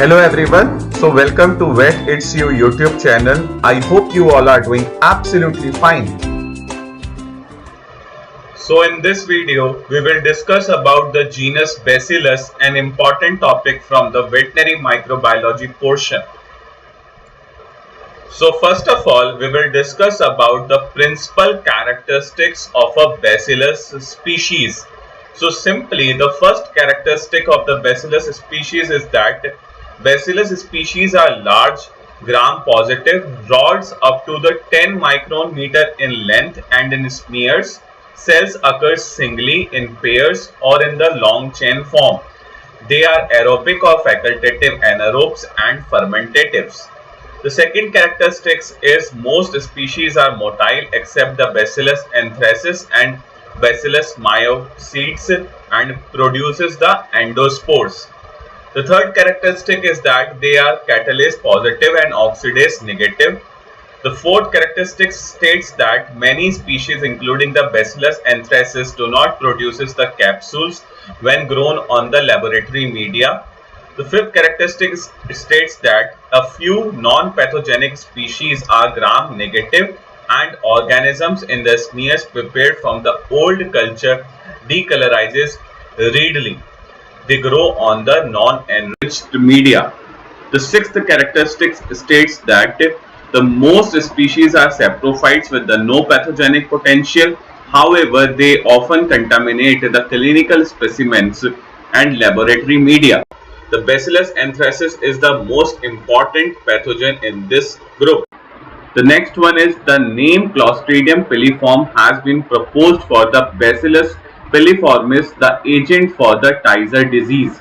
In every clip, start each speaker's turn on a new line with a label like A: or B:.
A: Hello everyone, so welcome to Vet It's You YouTube channel. I hope you all are doing absolutely fine. So in this video, we will discuss about the genus Bacillus, an important topic from the veterinary microbiology portion. So first of all, we will discuss about the principal characteristics of a Bacillus species. So simply, the first characteristic of the Bacillus species is that Bacillus species are large, gram-positive rods up to the 10 micron meter in length and in smears. Cells occur singly, in pairs, or in the long chain form. They are aerobic or facultative anaerobes and fermentatives. The second characteristic is most species are motile except the Bacillus anthracis and Bacillus myocetes and produces the endospores. The third characteristic is that they are catalase positive and oxidase negative. The fourth characteristic states that many species including the Bacillus anthracis do not produce the capsules when grown on the laboratory media. The fifth characteristic states that a few non-pathogenic species are gram-negative and organisms in the smears prepared from the old culture decolorizes readily. They grow on the non-enriched media. The sixth characteristic states that the most species are saprophytes with the no pathogenic potential. However, they often contaminate the clinical specimens and laboratory media. The Bacillus anthracis is the most important pathogen in this group. The next one is the name Clostridium piliform has been proposed for the Bacillus piliformis, the agent for the Tyser disease.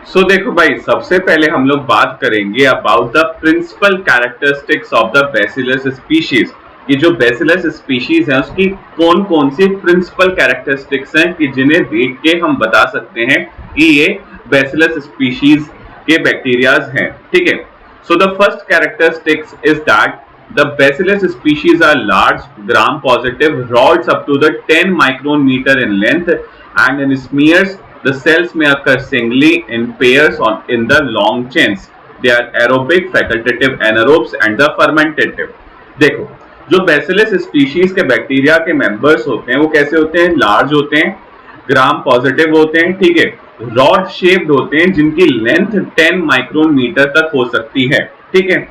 A: So देखो भाई, सबसे पहले हम लोग बात करेंगे about the principal characteristics of the bacillus species. ये जो बैसिलस स्पीशीज है उसकी कौन कौन सी प्रिंसिपल कैरेक्टरिस्टिक्स हैं कि जिन्हें देख के हम बता सकते हैं कि ये बैसिलस स्पीशीज के बैक्टीरियाज हैं. ठीक है. So the first characteristics is that the Bacillus species are large, gram-positive rods up to the 10 micron meter in length, and in smears, the cells may occur singly, in pairs, in the long chains. They are aerobic, facultative anaerobes, and the fermentative. देखो, जो Bacillus species के bacteria के members होते हैं वो कैसे होते हैं? लार्ज होते हैं, ग्राम पॉजिटिव होते हैं, ठीक है, रॉड शेप्ड होते हैं जिनकी लेंथ 10 माइक्रोन मीटर तक हो सकती है. ठीक है.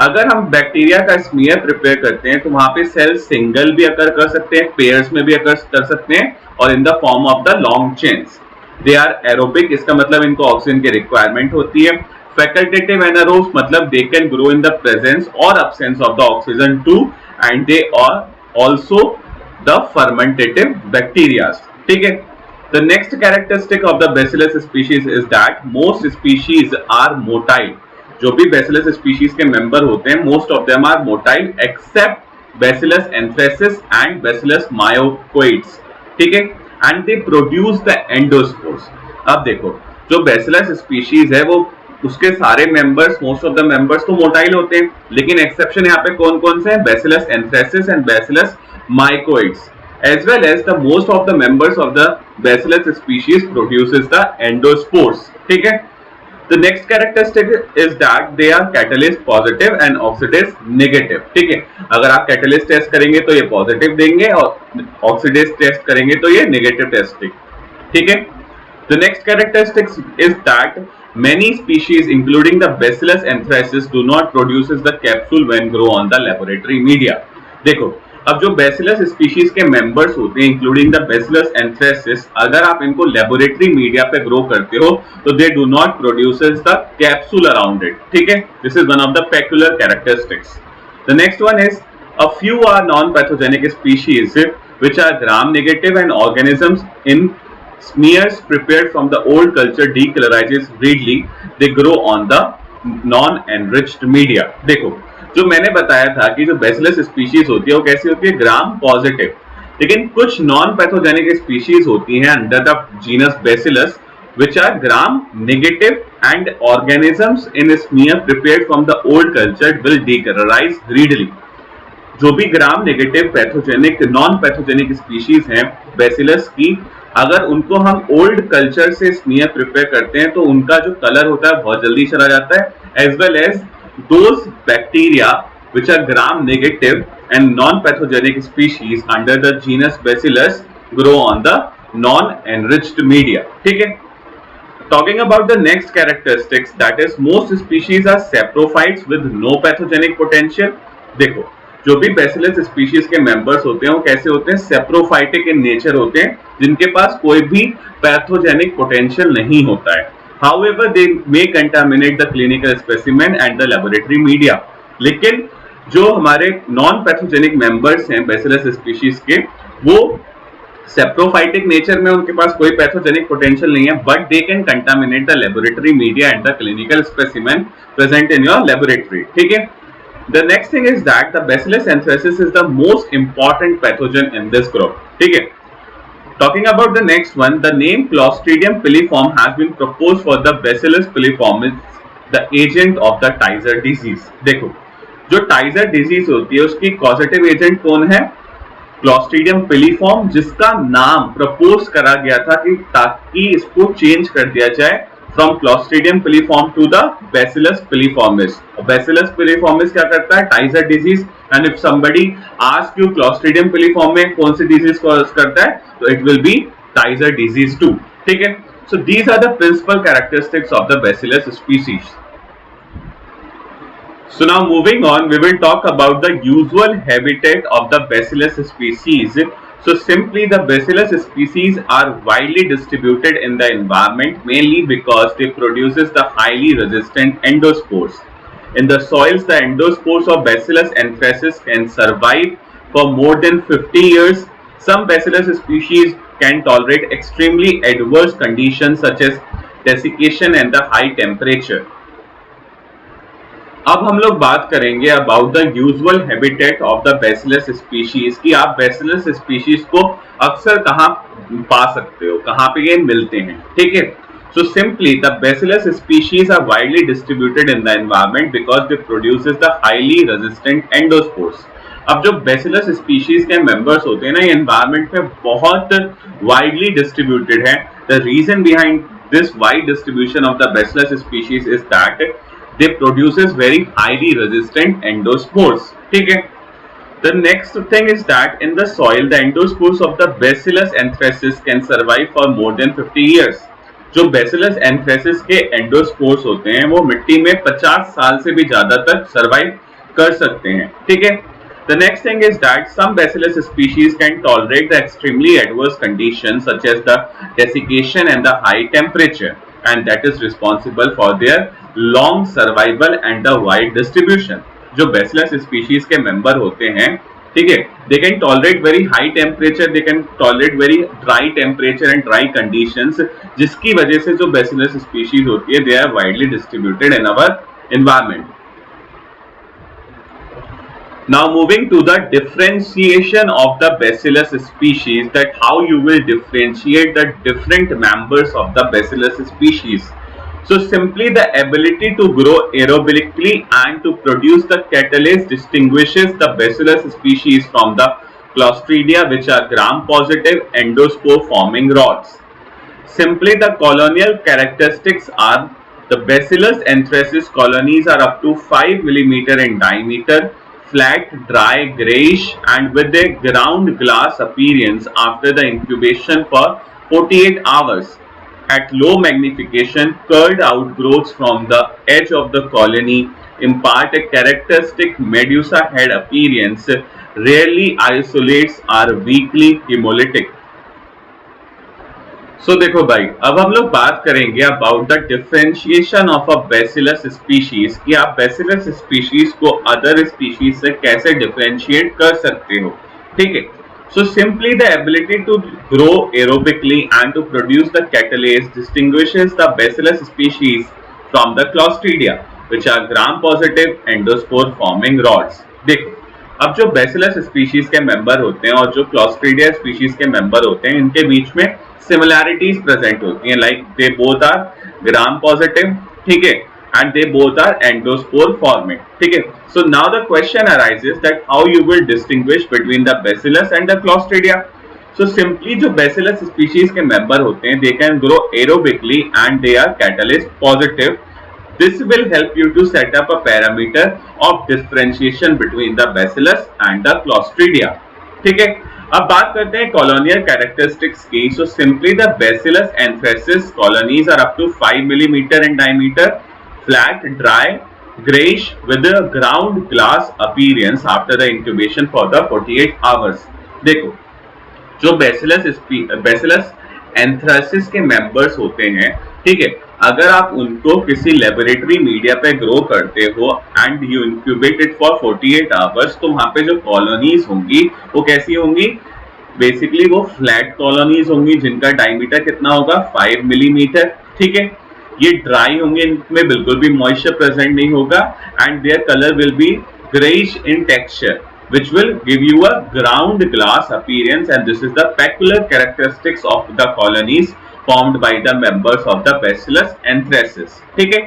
A: अगर हम बैक्टीरिया का स्मीयर प्रिपेयर करते हैं तो वहां पे सेल सिंगल भी अकर कर सकते हैं, पेयर्स में भी अकर कर सकते हैं, और in the form of the long chains. They are aerobic, इसका मतलब इनको ऑक्सीजन की रिक्वायरमेंट होती है. फैकल्टेटिव एनारोब्स मतलब they can grow in the presence or absence of the oxygen too, and they are also the fermentative bacterias. ठीक है. The next characteristic of the bacillus species is that most species are motile. जो भी bacillus species के member होते हैं most of them are motile except bacillus anthracis and bacillus mycoides. ठीक है. And they produce the endospores. अब देखो, जो बैसिलस स्पीशीज है वो उसके सारे members, most of the members तो मोटाइल होते हैं, लेकिन एक्सेप्शन यहाँ पे कौन कौन से हैं? Bacillus anthracis and bacillus mycoides, as well as the most of the members of the Bacillus species produces the endospores. ठीक है. The next characteristic is that they are catalase positive and oxidase negative. ठीक है. अगर आप catalase test करेंगे तो ये positive देंगे और oxidase टेस्ट करेंगे तो ये नेगेटिव टेस्ट. ठीक है. The next characteristic is that many species including the Bacillus anthracis do not produces the capsule when grow on the laboratory media. देखो, अब जो बैसिलस स्पीशीज के मेंबर्स होते हैं इंक्लूडिंग द बैसिलस एंथ्रेसिस, अगर आप इनको लेबोरेटरी मीडिया पे ग्रो करते हो तो they do not produces the capsule around it. ठीक है. This is one of the peculiar characteristics. The next one is a few are non pathogenic species which are gram negative and organisms in smears prepared from the old culture decolorizes readily. They grow on the non-enriched media. देखो, जो मैंने बताया था कि जो बैसिलस species होती है वो कैसी होती है? Gram positive. लेकिन कुछ नॉन पैथोजेनिक स्पीशीज होती हैं under the genus bacillus which are gram negative and organisms in smear prepared from the old culture will decolorize readily. जो भी gram negative pathogenic non pathogenic species हैं bacillus की, अगर उनको हम ओल्ड कल्चर से स्मीयर प्रिपेयर करते हैं तो उनका जो कलर होता है बहुत जल्दी चला जाता है, as well as those bacteria which are gram negative and non-pathogenic species under the genus Bacillus grow on the non-enriched media. ठीक है. Talking about the next characteristics, that is most species are saprophytes with no pathogenic potential. देखो, जो भी Bacillus species के members होते हैं वो कैसे होते हैं? saprophytic in nature होते हैं, जिनके पास कोई भी pathogenic potential नहीं होता है. However, they may contaminate the clinical specimen and the laboratory media. लेकिन जो हमारे नॉन पैथोजेनिक मेंबर्स हैं बैसिलस स्पीशीज के, वो सेप्रोफाइटिक नेचर में, उनके पास कोई पैथोजेनिक पोटेंशियल नहीं है, but they can contaminate the laboratory media and the clinical specimen present in your laboratory. ठीक है. The next thing is that the bacillus anthracis is the most important pathogen in this group. ठीक है. Talking about the next one, the name Clostridium piliform has been proposed for the Bacillus piliformis, the agent of the Tyser disease. देखो, जो Taisor disease होती है उसकी causative agent कौन है? Clostridium पिलीफॉर्म, जिसका नाम प्रपोज करा गया था कि ताकि इसको चेंज कर दिया जाए from clostridium piliforme to the bacillus piliformis. Bacillus piliformis क्या करता है? Tyzzer disease. And if somebody ask you clostridium piliforme में कौन सी डिजीज कॉज करता है, तो it will be Tyzzer disease too. ठीक है. So these are the principal characteristics of the bacillus species. So now moving on, we will talk about the usual habitat of the Bacillus species. So simply the Bacillus species are widely distributed in the environment mainly because they produces the highly resistant endospores. In the soils, the endospores of Bacillus anthracis can survive for more than 50 years. Some Bacillus species can tolerate extremely adverse conditions such as desiccation and the high temperature. अब हम लोग बात करेंगे about the usual habitat of the bacillus species, कि आप bacillus species को अक्सर कहाँ पा सकते हो, कहाँ पे ये मिलते हैं. ठीक है. So simply the bacillus species are widely distributed in the environment because they produces the highly resistant endospores. अब जो बैसिलस स्पीशीज के मेंबर्स होते हैं ना, ये एनवायरनमेंट में बहुत वाइडली डिस्ट्रीब्यूटेड है. The reason behind this wide distribution of the bacillus species is that they produces very highly resistant endospores. ठीक है. The next thing is that in the soil the endospores of the Bacillus anthracis can survive for more than 50 years. जो Bacillus anthracis के endospores होते हैं वो मिट्टी में 50 साल से भी ज्यादा तक survive कर सकते हैं. ठीक है. The next thing is that some Bacillus species can tolerate the extremely adverse conditions such as the desiccation and the high temperature, and that is responsible for their long survival and the wide distribution. जो Bacillus species के member होते हैं, ठीक है, they can tolerate very high temperature, they can tolerate very dry temperature and dry conditions, जिसकी वजह से जो Bacillus species होती है they are widely distributed in our environment. Now moving to the differentiation of the Bacillus species, that how you will differentiate the different members of the Bacillus species. So simply the ability to grow aerobically and to produce the catalase distinguishes the Bacillus species from the Clostridia, which are gram-positive endospore forming rods. Simply the colonial characteristics are the Bacillus anthracis colonies are up to 5 mm in diameter, flat, dry, grayish and with a ground glass appearance after the incubation for 48 hours. At low magnification, curled outgrowths from the edge of the colony impart a characteristic medusa head appearance. Rarely isolates are weakly hemolytic. So देखो भाई, अब हम लोग बात करेंगे about the differentiation of a bacillus species, कि आप bacillus species को अदर स्पीशीज से कैसे डिफरेंशिएट कर सकते हो. ठीक है. So simply the ability to grow aerobically and to produce the catalase distinguishes the Bacillus species from the Clostridia, which are gram-positive endospore forming rods. देखो, अब जो Bacillus species के मेंबर होते हैं और जो Clostridia species के मेंबर होते हैं, इनके बीच में similarities present होती हैं, like they both are gram-positive, ठीक है, and they both are endospore forming. ठीक है. So now the question arises that how you will distinguish between the Bacillus and the Clostridia. So simply जो Bacillus species के member होते हैं, they can grow aerobically and they are catalyst positive. This will help you to set up a parameter of differentiation between the Bacillus and the Clostridia. ठीक है, अब बात करते हैं colonial characteristics की. So simply the Bacillus anthracis colonies are up to 5 millimeter in diameter, flat, dry, grayish with a ground glass appearance after the incubation for the 48 hours. देखो, जो Bacillus anthracis के मेंबर्स होते हैं, ठीक है, अगर आप उनको किसी लेबोरेटरी मीडिया पे ग्रो करते हो and you incubate it for 48 hours, तो वहां पे जो कॉलोनीज होंगी वो कैसी होंगी? बेसिकली वो फ्लैट कॉलोनीज होंगी जिनका डायमीटर कितना होगा? 5 मिलीमीटर. ठीक है, ये ड्राई होंगे, इनमें बिल्कुल भी मॉइस्चर प्रेजेंट नहीं होगा and their colour will be greyish in texture, which will give you a ground glass appearance, and this is the peculiar characteristics of the colonies formed by the members of the Bacillus anthracis. ठीक है,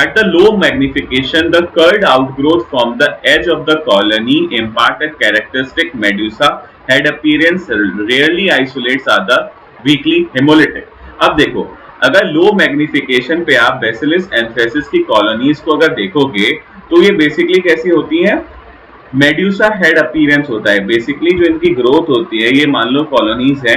A: at the low magnification, the curled outgrowth from the edge of the colony impart a characteristic medusa head appearance. Rarely isolates are the weakly hemolytic. अब देखो, अगर लो magnification पे आप Bacillus anthracis की colonies को अगर देखोगे तो ये बेसिकली कैसी होती हैं? मेड्यूसा हेड अपीयरेंस होता है. बेसिकली जो इनकी ग्रोथ होती है, ये मान लो कॉलोनीज है,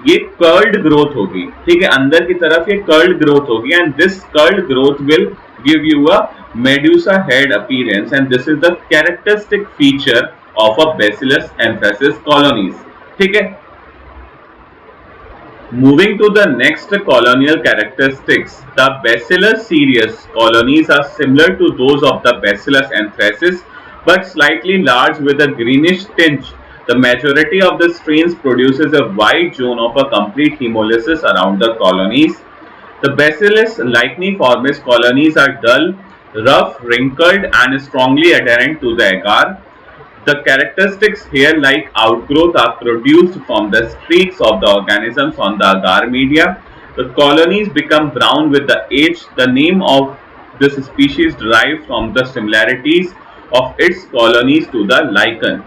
A: ये कर्ल्ड ग्रोथ होगी. ठीक है, अंदर की तरफ ये कर्ल्ड ग्रोथ होगी and this curled growth will give you a medusa head appearance and this is the characteristic feature of a Bacillus anthracis colonies. ठीक है, moving to the next colonial characteristics, the Bacillus cereus colonies are similar to those of the Bacillus anthracis but slightly large with a greenish tinge. The majority of the strains produces a wide zone of a complete hemolysis around the colonies. The Bacillus licheniformis colonies are dull, rough, wrinkled and strongly adherent to the agar. The characteristics hair-like outgrowth are produced from the streaks of the organisms on the agar media. The colonies become brown with the age. The name of this species derived from the similarities of its colonies to the lichen.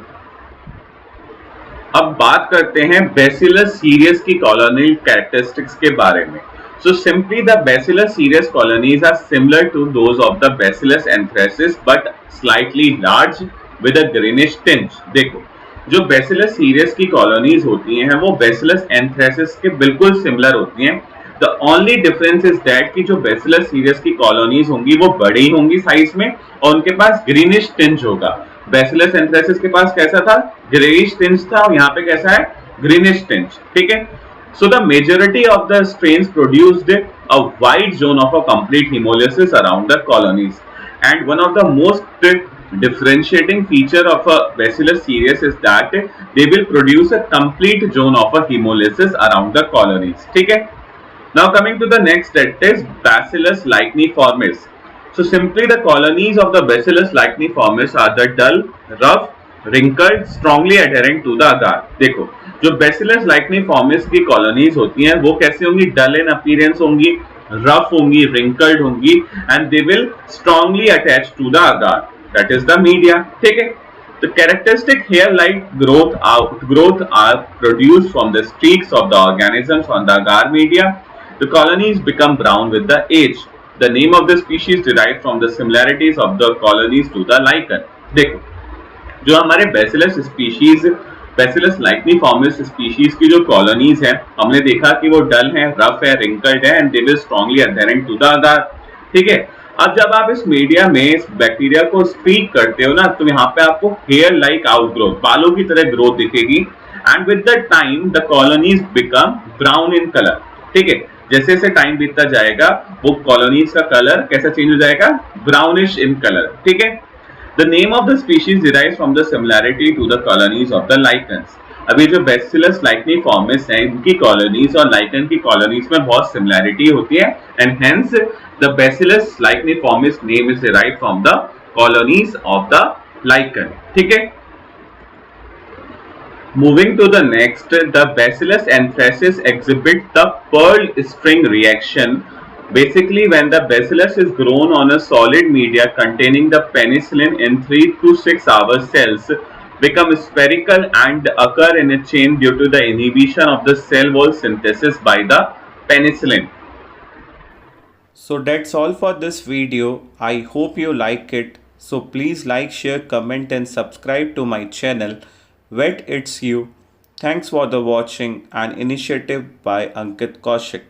A: अब बात करते हैं Bacillus cereus की colonial characteristics के बारे में. So simply the Bacillus cereus colonies are similar to those of the Bacillus anthracis but slightly large with a greenish tinge. देखो, जो Bacillus cereus की colonies होती हैं वो Bacillus anthracis के बिल्कुल similar होती हैं. The only difference is that कि जो Bacillus cereus की colonies होंगी वो बड़ी होंगी साइज में और उनके पास greenish tinge होगा. Bacillus anthracis के पास कैसा था? Grayish tinge था और यहाँ पे कैसा है? Greenish tinge. ठीक है, so the majority of the strains produced a wide zone of a complete hemolysis around the colonies, and one of the most differentiating feature of a Bacillus cereus is that they will produce a complete zone of a hemolysis around the colonies. ठीक है, now coming to the next, that is Bacillus licheniformis. So simply the colonies of the Bacillus licheniformis are the dull, rough, wrinkled, strongly adherent to the agar. देखो, जो Bacillus licheniformis की colonies होती हैं वो कैसी होंगी? dull in appearance होंगी, rough होंगी, wrinkled होंगी and they will strongly attach to the agar, that is the media. ठीक है, the characteristic hair-like outgrowth are produced from the streaks of the organisms on the agar media. The colonies become brown with the age. The name of the species derived from the similarities of the colonies to the lichen. देखो, जो हमारे Bacillus species, Bacillus licheniformis species की जो colonies हैं, हमने देखा कि वो dull है, rough है, wrinkled है and they will strongly adherent to the agar. ठीक है, अब जब आप इस मीडिया में इस बैक्टीरिया को स्ट्रीक करते हो ना, तो यहाँ पे आपको हेयर लाइक आउटग्रोथ, बालों की तरह ग्रोथ दिखेगी and with the time the colonies become brown in colour. ठीक है, जैसे जैसे टाइम बीतता जाएगा वो कॉलोनीज का कलर कैसा चेंज हो जाएगा? Brownish in colour. ठीक है, the name of the species derives from the similarity to the colonies of the lichens. अभी जो Bacillus licheniformis है, इनकी कॉलोनीज और लाइकन की कॉलोनीज में बहुत सिमिलैरिटी होती है and hence the Bacillus licheniformis name is derived from the colonies of the lichen. ठीक है, moving to the next, the Bacillus anthracis exhibit the pearl string reaction. Basically, when the bacillus is grown on a solid media containing the penicillin in 3 to 6 hour cells, become spherical and occur in a chain due to the inhibition of the cell wall synthesis by the penicillin.
B: So that's all for this video. I hope you like it. So please like, share, comment and subscribe to my channel. Vet It's You. Thanks for the watching, an initiative by Ankit Kaushik.